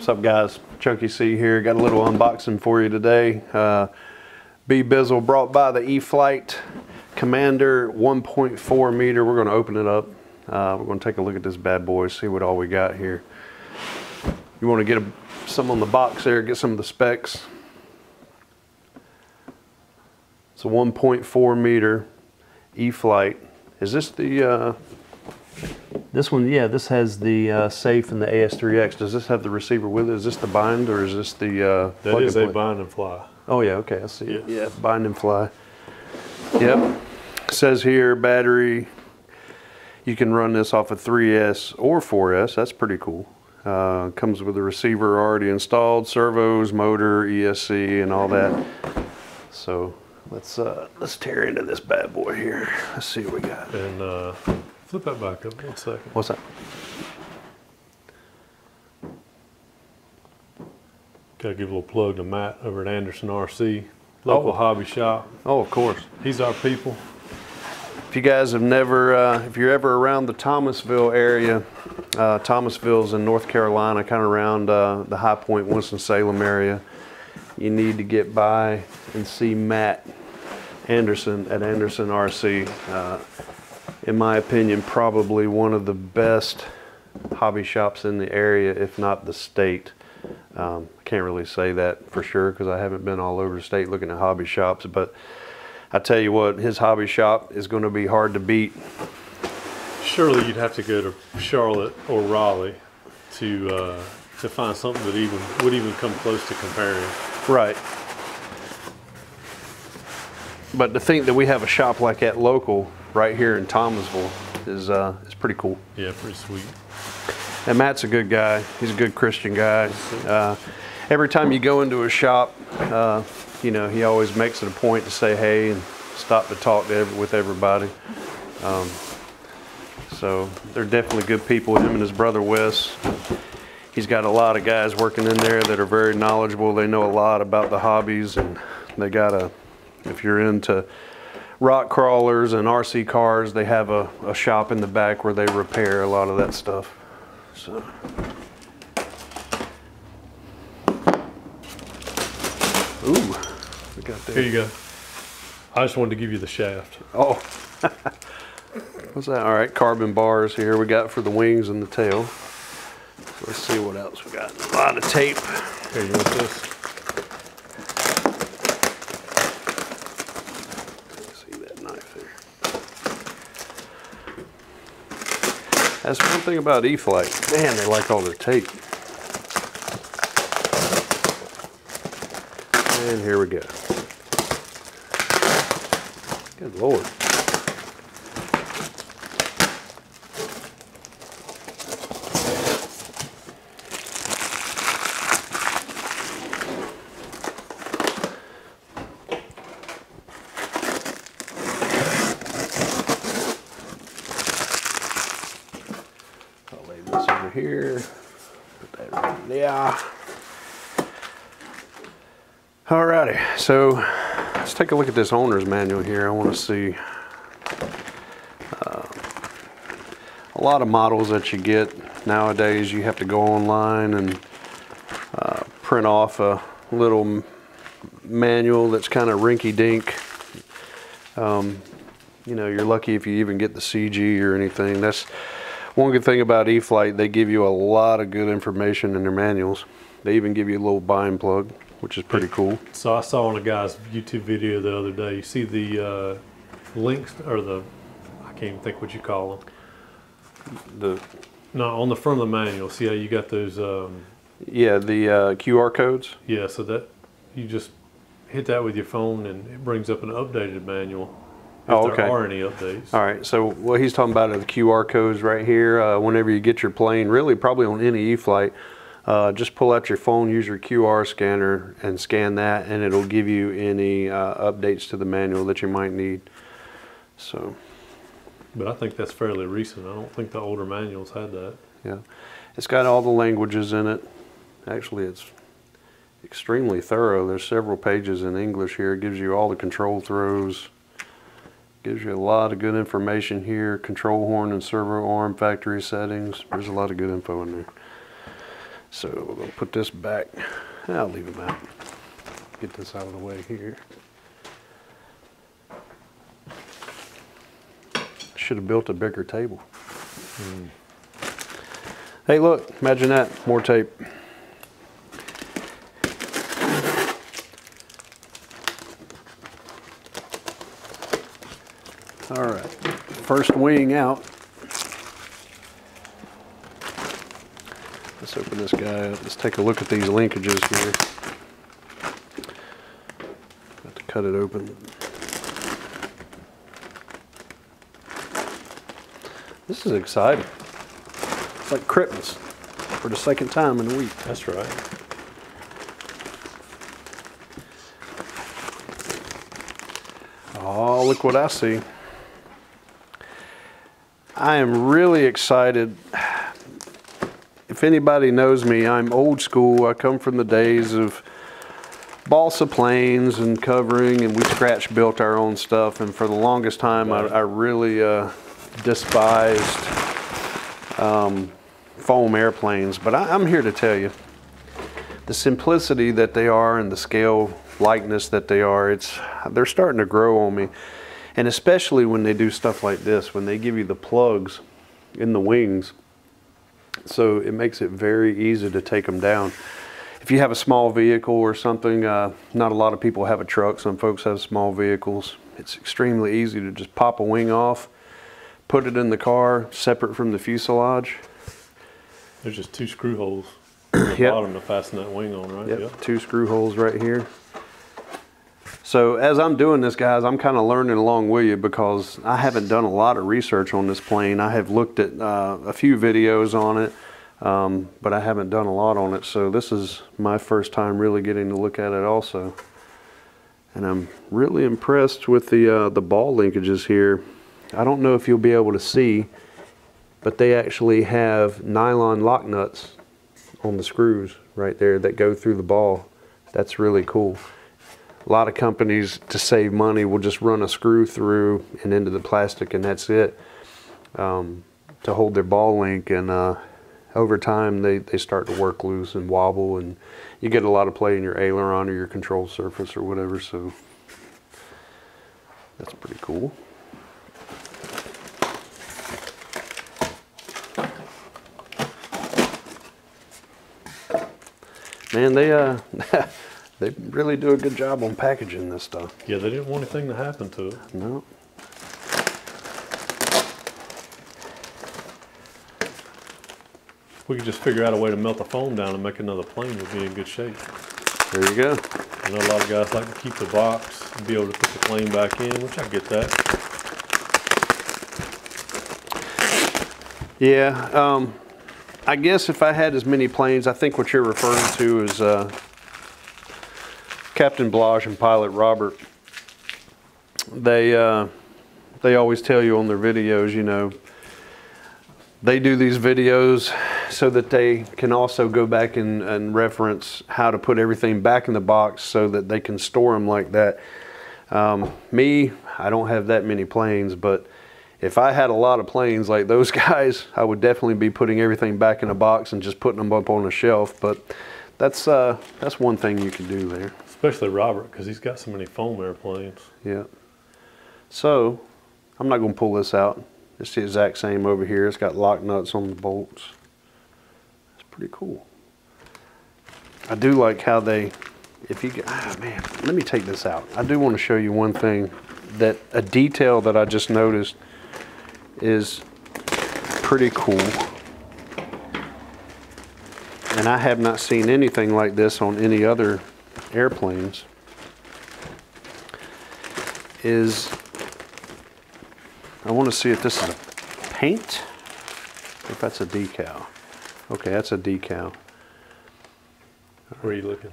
What's up, guys? Chunky C here. Got a little unboxing for you today. B-Bizzle brought by the E-Flite Commander 1.4 meter. We're going to open it up. We're going to take a look at this bad boy, see what all we got here. You want to get some on the box there, get some of the specs. It's a 1.4 meter E-Flite. Is this the this one? Yeah, this has the safe and the AS3X. Does this have the receiver with it? Is this the bind, or is this the that is a bind and fly? Oh yeah, okay, I see it. Yeah, bind and fly. Yep. It says here battery. You can run this off a 3S or 4S. That's pretty cool. Comes with a receiver already installed, servos, motor, ESC, and all that. So let's tear into this bad boy here. Let's see what we got. And flip that back up 1 second. What's that? Gotta give a little plug to Matt over at Anderson RC, local hobby shop. Oh, of course. He's our people. If you guys have never, if you're ever around the Thomasville area, Thomasville's in North Carolina, kind of around the High Point, Winston-Salem area, you need to get by and see Matt Anderson at Anderson RC. In my opinion, probably one of the best hobby shops in the area, if not the state. I can't really say that for sure because I haven't been all over the state looking at hobby shops, but I tell you what, his hobby shop is going to be hard to beat. Surely you'd have to go to Charlotte or Raleigh to find something that would even come close to comparing. Right. But to think that we have a shop like that local right here in Thomasville is pretty cool. Yeah, pretty sweet. And Matt's a good guy. He's a good Christian guy. Every time you go into a shop, you know, he always makes it a point to say hey and stop to talk with everybody. So they're definitely good people. Him and his brother Wes. He's got a lot of guys working in there that are very knowledgeable. They know a lot about the hobbies, and they got if you're into rock crawlers and RC cars, they have a shop in the back where they repair a lot of that stuff. So. Ooh, we got that. Here you go. I just wanted to give you the shaft. Oh, what's that? All right, carbon bars here we got for the wings and the tail. So let's see what else we got. A lot of tape. Here, you want this? See that knife there. That's one thing about E-Flite. Man, they like all their tape. And here we go. Good Lord. I'll lay this over here. Put that right there. Alrighty, so let's take a look at this owner's manual here. I want to see a lot of models that you get nowadays. You have to go online and print off a little manual that's kind of rinky-dink. You know, you're lucky if you even get the CG or anything. That's one good thing about E-Flite. They give you a lot of good information in their manuals. They even give you a little bind plug, which is pretty cool. So I saw on a guy's YouTube video the other day, you see the links, or I can't even think what you call them. No, on the front of the manual, see how you got those? Yeah, the QR codes. Yeah, so that you just hit that with your phone and it brings up an updated manual. If there are any updates. All right, so what he's talking about are the QR codes right here. Whenever you get your plane, really probably on any E-Flite, just pull out your phone, use your QR scanner and scan that, and it'll give you any updates to the manual that you might need. So, but I think that's fairly recent. I don't think the older manuals had that. Yeah, it's got all the languages in it. Actually, it's extremely thorough. There's several pages in English here. It gives you all the control throws. Gives you a lot of good information here. Control horn and servo arm factory settings. There's a lot of good info in there. So we're going to put this back. I'll leave him out. Get this out of the way here. Should have built a bigger table. Hey, look, imagine that, more tape. All right, first wing out. Let's open this guy up. Let's take a look at these linkages here. Got to cut it open. This is exciting. It's like Christmas for the second time in a week. That's right. Oh, look what I see. I am really excited. If anybody knows me, I'm old school. I come from the days of balsa planes and covering, and we scratch built our own stuff. And for the longest time, I really despised foam airplanes. But I'm here to tell you, the simplicity that they are and the scale likeness that they are, they're starting to grow on me. And especially when they do stuff like this, when they give you the plugs in the wings, so it makes it very easy to take them down. If you have a small vehicle or something, not a lot of people have a truck, some folks have small vehicles, it's extremely easy to just pop a wing off, put it in the car, separate from the fuselage. There's just 2 screw holes at the bottom to fasten that wing on, right? Yep, 2 screw holes right here. So as I'm doing this, guys, I'm kind of learning along with you because I haven't done a lot of research on this plane. I have looked at a few videos on it, but I haven't done a lot on it. So this is my first time really getting to look at it also. And I'm really impressed with the ball linkages here. I don't know if you'll be able to see, but they actually have nylon lock nuts on the screws right there that go through the ball. That's really cool. A lot of companies, to save money, will just run a screw through and into the plastic, and that's it, to hold their ball link. And over time, they start to work loose and wobble, and you get a lot of play in your aileron or your control surface or whatever. So that's pretty cool. Man, they really do a good job on packaging this stuff. Yeah, they didn't want anything to happen to it. No. If we could just figure out a way to melt the foam down and make another plane, we'd be in good shape. There you go. I know a lot of guys like to keep the box and be able to put the plane back in, which I get that. Yeah, I guess if I had as many planes, I think what you're referring to is Captain Blage and Pilot Robert. They always tell you on their videos, you know, they do these videos so that they can also go back and reference how to put everything back in the box so that they can store them like that. Me, I don't have that many planes, but if I had a lot of planes like those guys, I would definitely be putting everything back in a box and just putting them up on a shelf. But that's one thing you can do there. Especially Robert, because he's got so many foam airplanes. Yeah. So, I'm not going to pull this out. It's the exact same over here. It's got lock nuts on the bolts. It's pretty cool. I do like how they, man, let me take this out. I do want to show you one thing, that a detail that I just noticed is pretty cool. And I have not seen anything like this on any other airplanes. I want to see if this is a paint or if that's a decal. Okay, that's a decal. Where are you looking?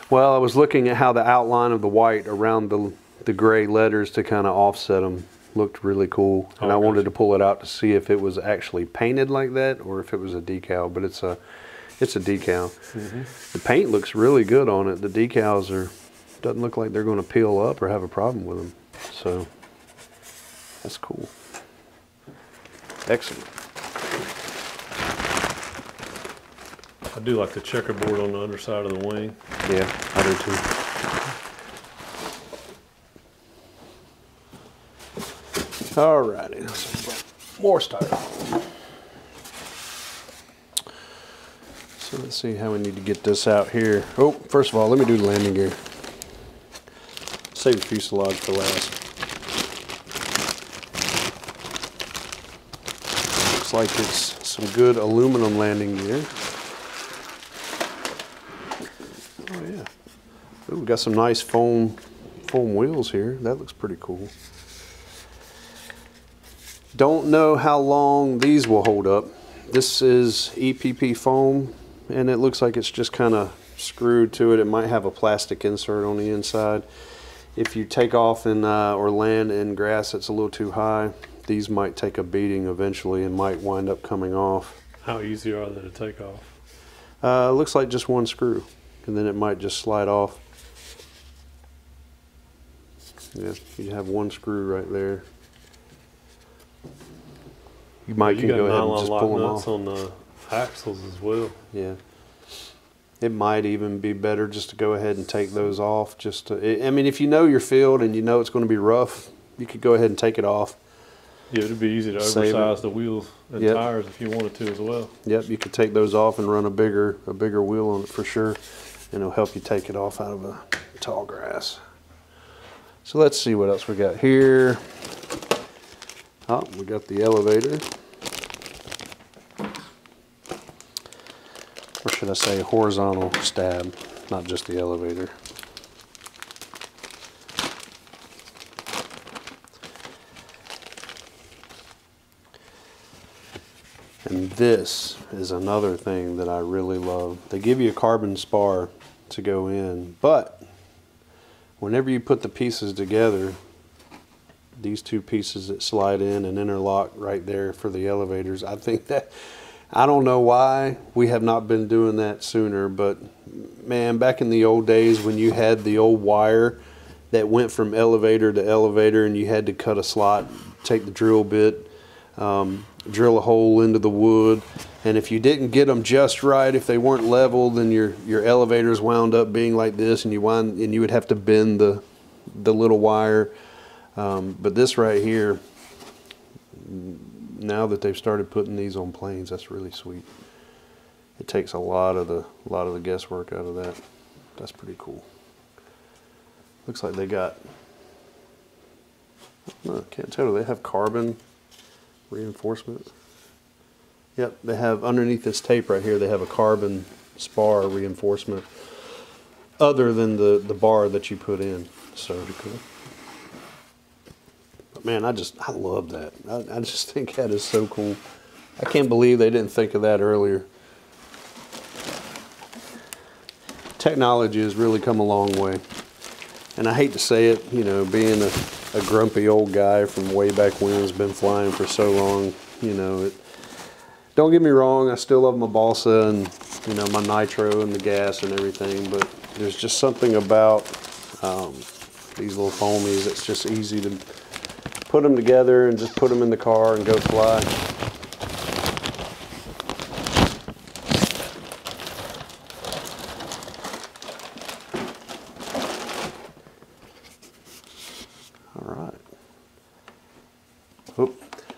Well, I was looking at how the outline of the white around the gray letters to kind of offset them looked really cool. And I wanted to pull it out to see if it was actually painted like that or if it was a decal, but it's a decal. Mm-hmm. The paint looks really good on it. The decals doesn't look like they're going to peel up or have a problem with them. So that's cool. Excellent. I do like the checkerboard on the underside of the wing. Yeah, I do too. Alrighty, so more styrofoam. So let's see how we need to get this out here. Oh, first of all, let me do the landing gear. Save the fuselage for last. Looks like it's some good aluminum landing gear. Oh yeah. Ooh, we got some nice foam wheels here. That looks pretty cool. Don't know how long these will hold up. This is EPP foam, and it looks like it's just kind of screwed to it. It might have a plastic insert on the inside. If you take off in or land in grass that's a little too high, these might take a beating eventually and might wind up coming off. How easy are they to take off? Looks like just one screw, and then it might just slide off. Yeah, you have one screw right there. You might can go ahead and just pull them off. On the axles as well. Yeah. It might even be better just to go ahead and take those off. Just to, I mean, if you know your field and you know it's going to be rough, you could go ahead and take it off. Yeah, it'd be easy to oversize the wheels and tires if you wanted to as well. Yep, you could take those off and run a bigger wheel on it for sure, and it'll help you take it off out of a tall grass. So let's see what else we got here. Oh, we got the elevator. Or should I say horizontal stab, not just the elevator. And this is another thing that I really love. They give you a carbon spar to go in, but whenever you put the pieces together, these two pieces that slide in and interlock right there for the elevators, I think that, I don't know why we have not been doing that sooner, but man, back in the old days when you had the old wire that went from elevator to elevator and you had to cut a slot, take the drill bit, drill a hole into the wood, and if you didn't get them just right, if they weren't level, then your elevators wound up being like this, and you would have to bend the little wire. But this right here, now that they've started putting these on planes, that's really sweet. It takes a lot of the guesswork out of that. That's pretty cool. Looks like they got, I can't tell, do they have carbon reinforcement? Yep, they have underneath this tape right here, they have a carbon spar reinforcement other than the bar that you put in. So pretty cool. But man, I love that. I just think that is so cool. I can't believe they didn't think of that earlier. Technology has really come a long way. And I hate to say it, you know, being a grumpy old guy from way back when has been flying for so long, you know, don't get me wrong, I still love my balsa and, you know, my nitro and the gas and everything, but there's just something about these little foamies that's just easy to put them together and just put them in the car and go fly.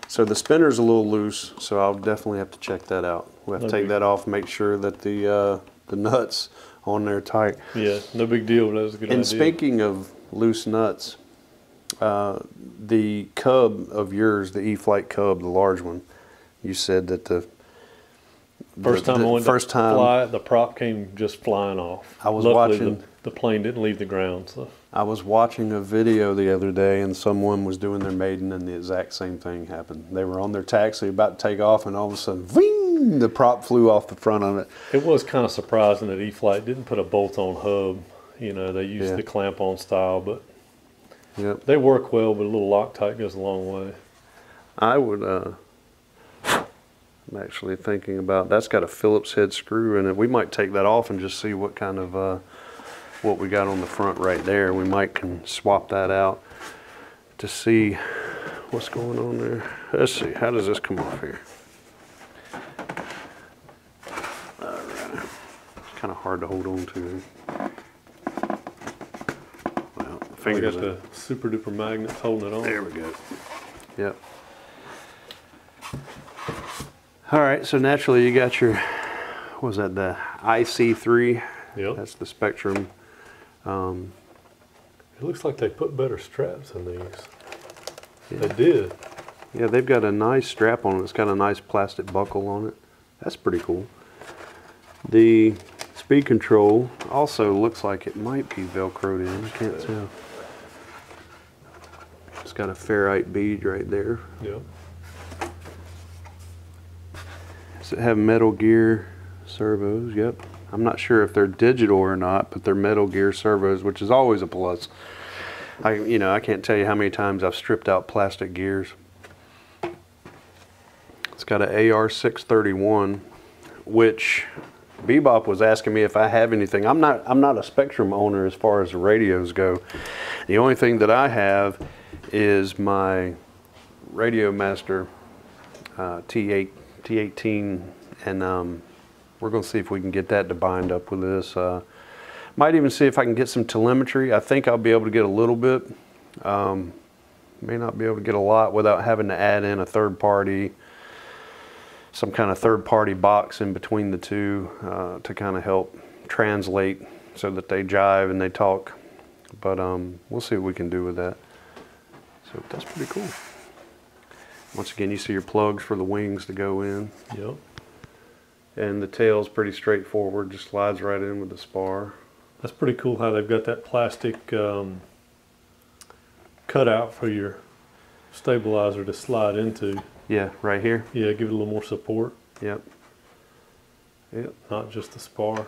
So the spinner's a little loose, so I'll definitely have to check that out. We'll have to take that off, make sure that the nuts on there tight. Yeah, no big deal, but that was a good idea. And speaking of loose nuts, the Cub of yours, the E-Flite Cub, the large one, you said that the first time I went to fly it, the prop came just flying off. I was Luckily, watching. The plane didn't leave the ground. So I was watching a video the other day, and someone was doing their maiden, and the exact same thing happened. They were on their taxi about to take off, and all of a sudden, wing, the prop flew off the front of it. It was kind of surprising that E-Flite didn't put a bolt-on hub. You know, they used the clamp-on style, but they work well, but a little Loctite goes a long way. I would, I'm actually thinking about, that's got a Phillips head screw in it. We might take that off and just see what kind of, what we got on the front right there. We might can swap that out to see what's going on there. Let's see, how does this come off here? All right. kind of hard to hold on to. Well, We fingers. got the super duper magnets holding it on. There we go. Yep. All right, so naturally you got your, what was that, the IC3? Yep. That's the Spectrum. It looks like they put better straps in these. Yeah. They did. Yeah, they've got a nice strap on it. It's got a nice plastic buckle on it. That's pretty cool. The speed control also looks like it might be Velcroed in. I can't tell. It's got a ferrite bead right there. Yep. Does it have Metal Gear servos? Yep. I'm not sure if they're digital or not, but they're Metal Gear servos, which is always a plus. I can't tell you how many times I've stripped out plastic gears. It's got an AR631, which Bebop was asking me if I have anything. I'm not a Spectrum owner as far as the radios go. The only thing that I have is my Radio Master T18, and we're going to see if we can get that to bind up with this. Might even see if I can get some telemetry. I think I'll be able to get a little bit. May not be able to get a lot without having to add in a third party, some kind of third party box in between the two to kind of help translate so that they jive and they talk. But we'll see what we can do with that. So that's pretty cool. Once again, you see your plugs for the wings to go in. Yep. And the tail's pretty straightforward, just slides right in with the spar. That's pretty cool how they've got that plastic cutout for your stabilizer to slide into. Yeah, right here. Yeah, give it a little more support. Yep. Yep. Not just the spar.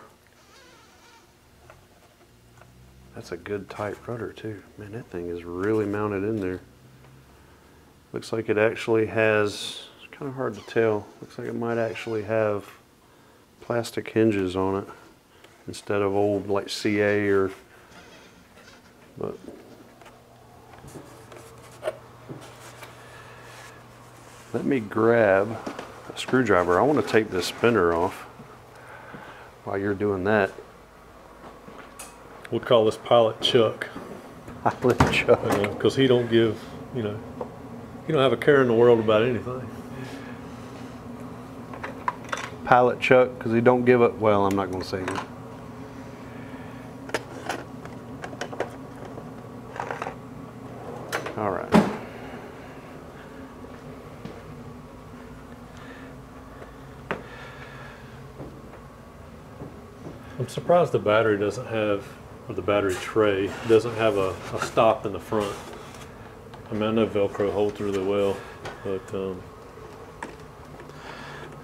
That's a good tight rudder too. Man, that thing is really mounted in there. Looks like it actually has, it's kind of hard to tell. Looks like it might actually have plastic hinges on it instead of old like CA or, but. Let me grab a screwdriver. I want to take this spinner off while you're doing that. We'll call this Pilot Chuck. Pilot Chuck. Because he don't give, he don't have a care in the world about anything. Pilot Chuck, because he don't give up. Well, I'm not going to say that. All right. I'm surprised the battery doesn't have, or the battery tray doesn't have a stop in the front. I mean, I know Velcro holds really well, but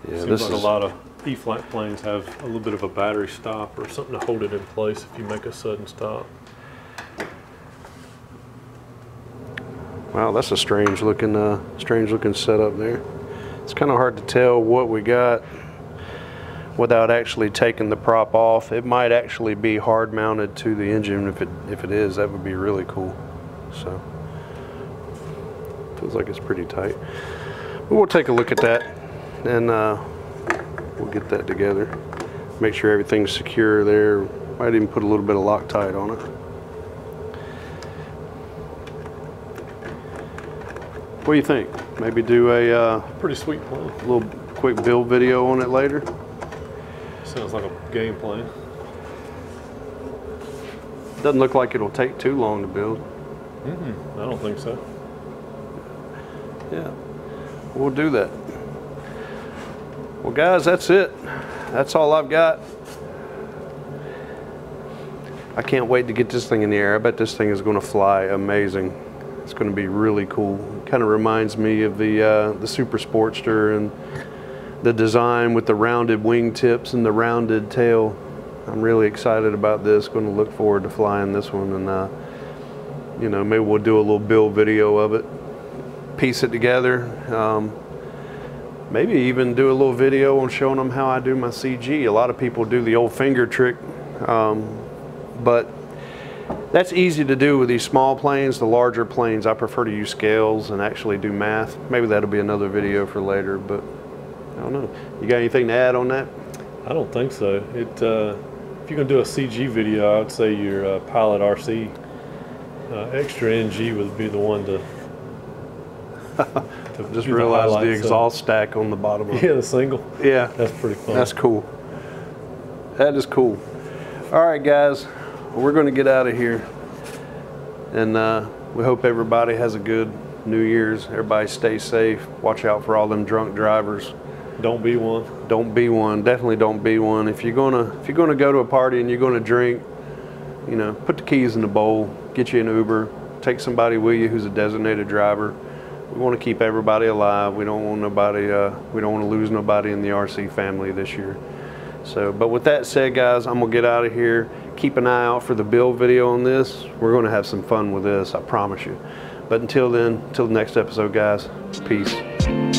Yeah, seems like a lot of E-flat planes have a little bit of a battery stop or something to hold it in place if you make a sudden stop. Wow, that's a strange looking setup there. It's kind of hard to tell what we got without actually taking the prop off. It might actually be hard mounted to the engine. If it is, that would be really cool. So feels like it's pretty tight. But we'll take a look at that and we'll get that together. Make sure everything's secure there. Might even put a little bit of Loctite on it. What do you think? Maybe do a Pretty sweet plane. little quick build video on it later? Sounds like a game plane. Doesn't look like it'll take too long to build. I don't think so. Yeah, we'll do that. Well guys, that's it. That's all I've got. I can't wait to get this thing in the air. I bet this thing is going to fly amazing. It's going to be really cool. Kind of reminds me of the Super Sportster and the design with the rounded wing tips and the rounded tail. I'm really excited about this. Going to look forward to flying this one, and maybe we'll do a little build video of it, piece it together. Maybe even do a little video on showing them how I do my CG. A lot of people do the old finger trick, but that's easy to do with these small planes. The larger planes, I prefer to use scales and actually do math. Maybe that'll be another video for later, but I don't know. You got anything to add on that? I don't think so. if you're gonna do a CG video, I would say your Pilot RC Extra NG would be the one to Just do realized the highlights. exhaust stack on the bottom of it. Yeah, the single. Yeah, That's pretty fun. that's cool. That is cool. All right, guys, we're going to get out of here, and we hope everybody has a good New Year's. Everybody stay safe. Watch out for all them drunk drivers. Don't be one. Don't be one. Definitely don't be one. If you're gonna go to a party and you're gonna drink, you know, put the keys in the bowl. Get you an Uber. Take somebody with you who's a designated driver. We want to keep everybody alive. We don't want nobody. We don't want to lose nobody in the RC family this year. So, but with that said, guys, I'm gonna get out of here. Keep an eye out for the build video on this. We're gonna have some fun with this, I promise you. But until then, until the next episode, guys, peace.